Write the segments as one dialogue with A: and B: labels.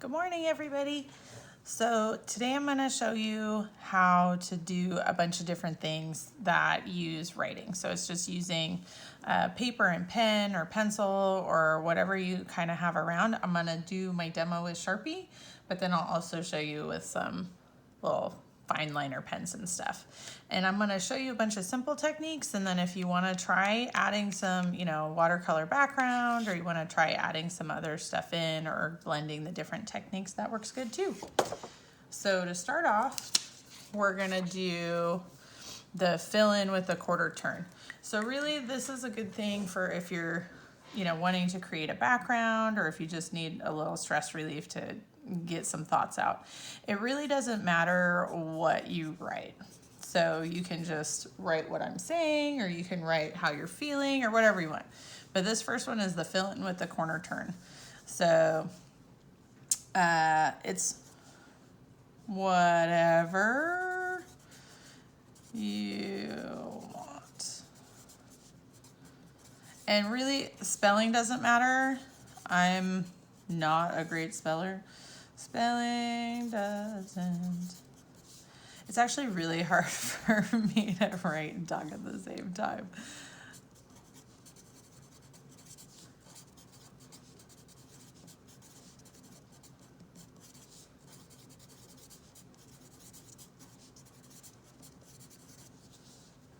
A: Good morning, everybody. So today I'm going to show you how to do a bunch of different things that use writing. So it's just using paper and pen or pencil or whatever you kind of have around. I'm going to do my demo with Sharpie, but then I'll also show you with some little fine liner pens and stuff. And I'm going to show you a bunch of simple techniques, and then if you want to try adding some, watercolor background, or you want to try adding some other stuff in or blending the different techniques, that works good too. So to start off, we're going to do the fill in with a quarter turn. So really this is a good thing for if you're, wanting to create a background, or if you just need a little stress relief to get some thoughts out. It really doesn't matter what you write. So you can just write what I'm saying, or you can write how you're feeling, or whatever you want. But this first one is the fill in with the corner turn. So it's whatever you want. And really, spelling doesn't matter. I'm not a great speller. Spelling doesn't. It's actually really hard for me to write and talk at the same time.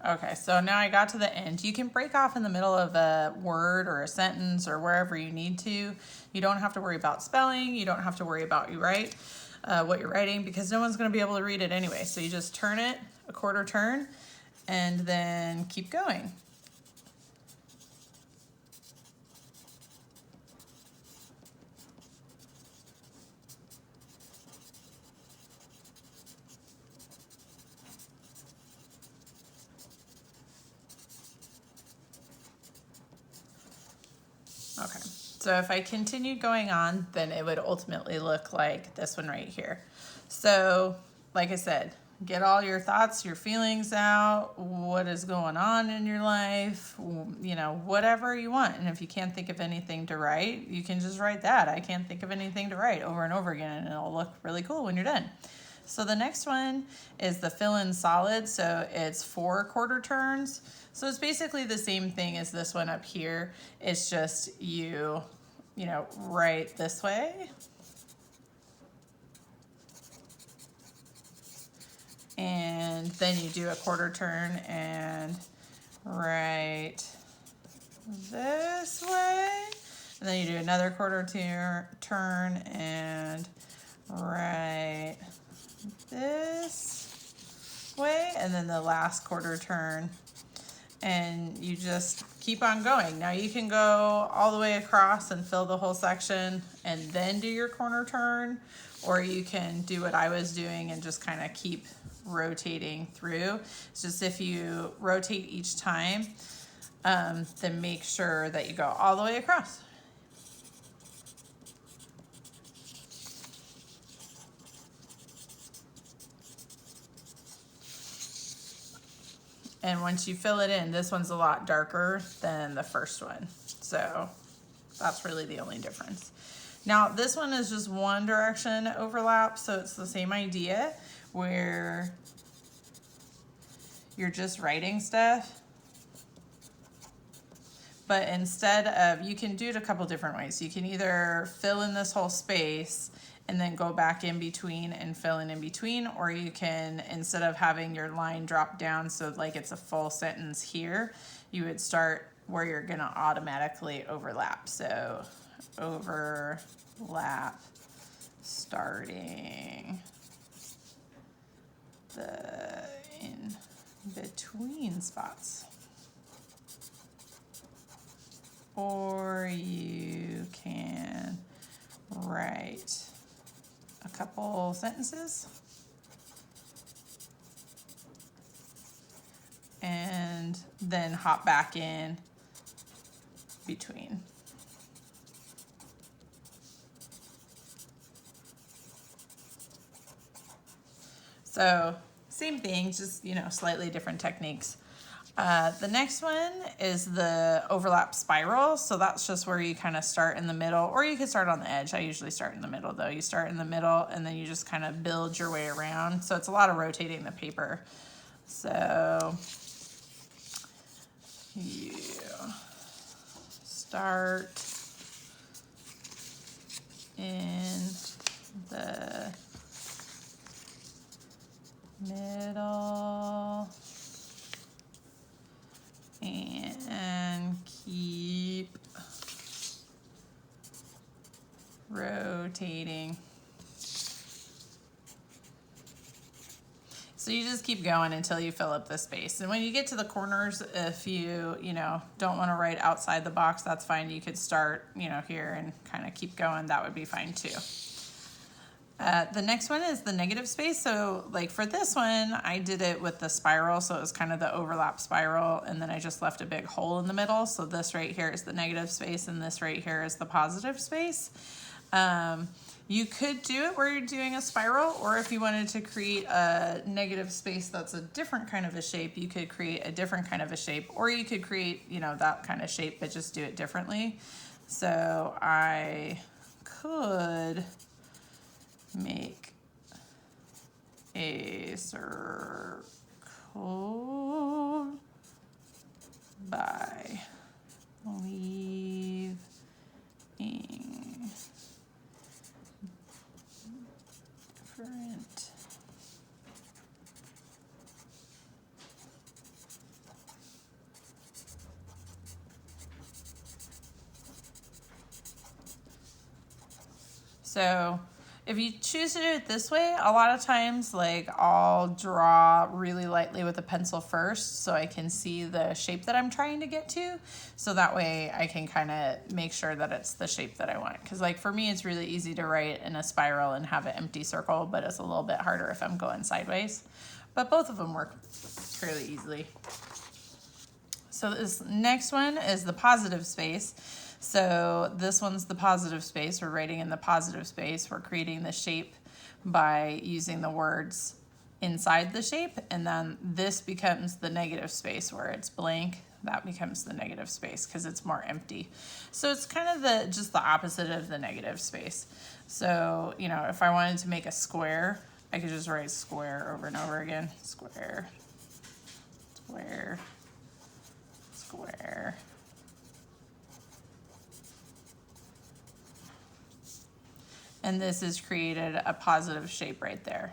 A: Okay, so now I got to the end. You can break off in the middle of a word or a sentence or wherever you need to. You don't have to worry about spelling. You don't have to worry about what you're writing, because no one's going to be able to read it anyway. So you just turn it a quarter turn and then keep going. Okay, so if I continued going on, then it would ultimately look like this one right here. So, like I said, get all your thoughts, your feelings out, what is going on in your life, whatever you want. And if you can't think of anything to write, you can just write that. I can't think of anything to write over and over again, and it'll look really cool when you're done. So the next one is the fill in solid. So it's 4 quarter turns. So it's basically the same thing as this one up here. It's just you write this way. And then you do a quarter turn and write this way. And then you do another quarter turn and write this way, and then the last quarter turn, and you just keep on going. Now you can go all the way across and fill the whole section and then do your corner turn, or you can do what I was doing and just kind of keep rotating through. It's just if you rotate each time, then make sure that you go all the way across. And once you fill it in, this one's a lot darker than the first one. So that's really the only difference. Now this one is just one direction overlap. So it's the same idea where you're just writing stuff. But instead of, you can do it a couple different ways. You can either fill in this whole space and then go back in between and fill in between, or you can, instead of having your line drop down so like it's a full sentence here, you would start where you're gonna automatically overlap. So overlap starting the in between spots. Or you can write a couple sentences and then hop back in between. So same thing, just slightly different techniques. The next one is the overlap spiral. So that's just where you kind of start in the middle, or you could start on the edge. I usually start in the middle though. You start in the middle and then you just kind of build your way around. So it's a lot of rotating the paper. So you start in the middle and keep rotating. So you just keep going until you fill up the space. And when you get to the corners, if you don't want to write outside the box, that's fine. You could start, here and kind of keep going. That would be fine too. The next one is the negative space. So like for this one, I did it with the spiral. So it was kind of the overlap spiral. And then I just left a big hole in the middle. So this right here is the negative space and this right here is the positive space. You could do it where you're doing a spiral, or if you wanted to create a negative space that's a different kind of a shape, you could create a different kind of a shape, or you could create, that kind of shape, but just do it differently. So I could make a circle by leaving different so if you choose to do it this way, a lot of times like I'll draw really lightly with a pencil first so I can see the shape that I'm trying to get to. So that way I can kind of make sure that it's the shape that I want. Because like for me, it's really easy to write in a spiral and have an empty circle, but it's a little bit harder if I'm going sideways. But both of them work fairly easily. So this next one is the positive space. So this one's the positive space. We're writing in the positive space. We're creating the shape by using the words inside the shape. And then this becomes the negative space where it's blank. That becomes the negative space because it's more empty. So it's kind of just the opposite of the negative space. So, if I wanted to make a square, I could just write square over and over again. Square, square, square. And this has created a positive shape right there,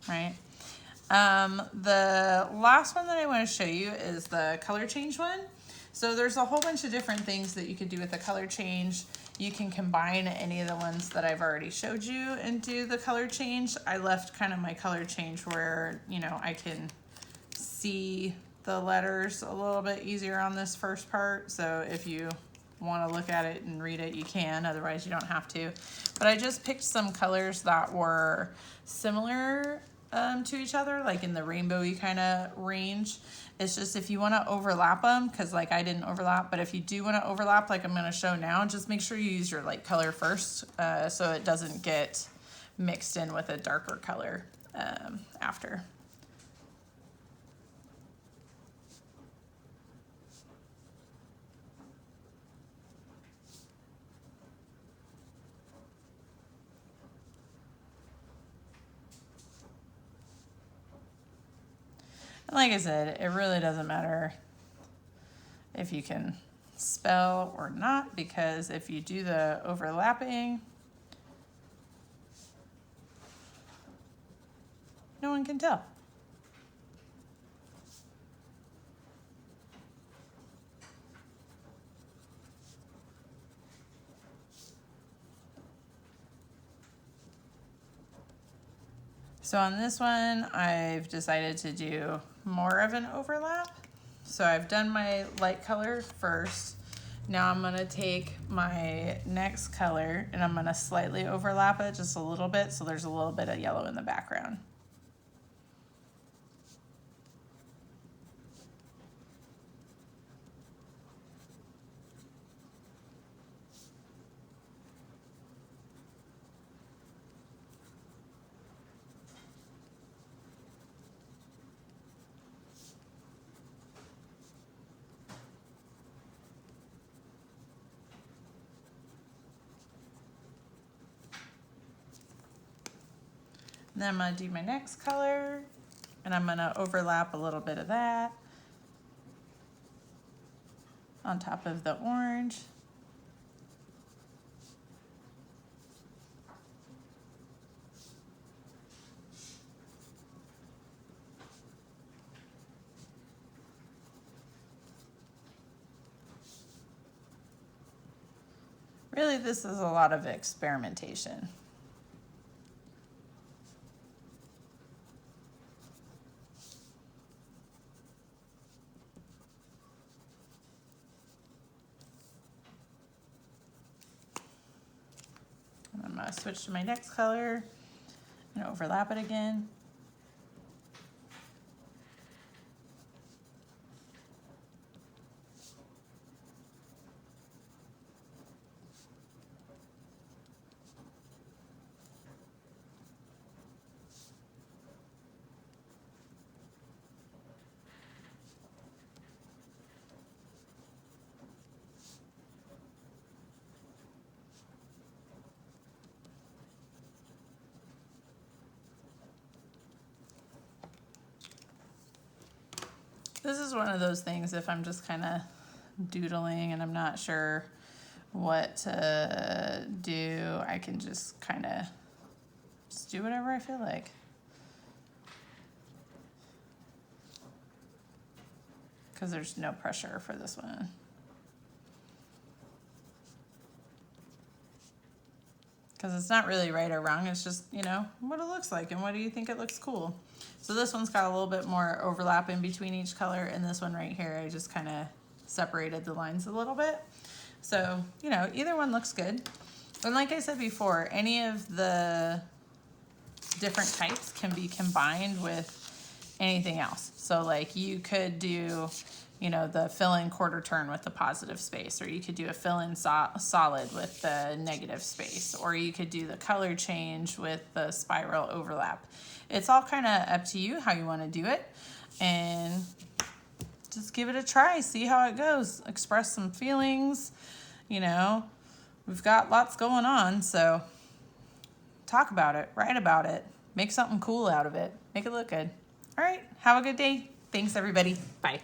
A: right? The last one that I want to show you is the color change one. So there's a whole bunch of different things that you could do with the color change. You can combine any of the ones that I've already showed you and do the color change. I left kind of my color change where, I can see the letters a little bit easier on this first part. So if you want to look at it and read it, you can, otherwise you don't have to. But I just picked some colors that were similar to each other, like in the rainbowy kind of range. It's just if you want to overlap them, because like I didn't overlap, but if you do want to overlap like I'm going to show now, just make sure you use your light color first so it doesn't get mixed in with a darker color after. And like I said, it really doesn't matter if you can spell or not, because if you do the overlapping, no one can tell. So on this one, I've decided to do more of an overlap. So I've done my light color first. Now I'm gonna take my next color and I'm gonna slightly overlap it just a little bit so there's a little bit of yellow in the background. Then I'm going to do my next color, and I'm going to overlap a little bit of that on top of the orange. Really, this is a lot of experimentation. I'm going to switch to my next color and overlap it again. This is one of those things, if I'm just kind of doodling and I'm not sure what to do, I can just kind of just do whatever I feel like. Because there's no pressure for this one. Because it's not really right or wrong, it's just, you know, what it looks like and what do you think it looks cool. So this one's got a little bit more overlap in between each color, and this one right here, I just kind of separated the lines a little bit. So, you know, either one looks good. And like I said before, any of the different types can be combined with anything else. So like you could do, you know, the fill-in quarter turn with the positive space, or you could do a fill-in solid with the negative space, or you could do the color change with the spiral overlap. It's all kind of up to you how you want to do it, and just give it a try, see how it goes, express some feelings. You know, we've got lots going on, so talk about it, write about it, make something cool out of it, make it look good. All right, have a good day. Thanks, everybody. Bye.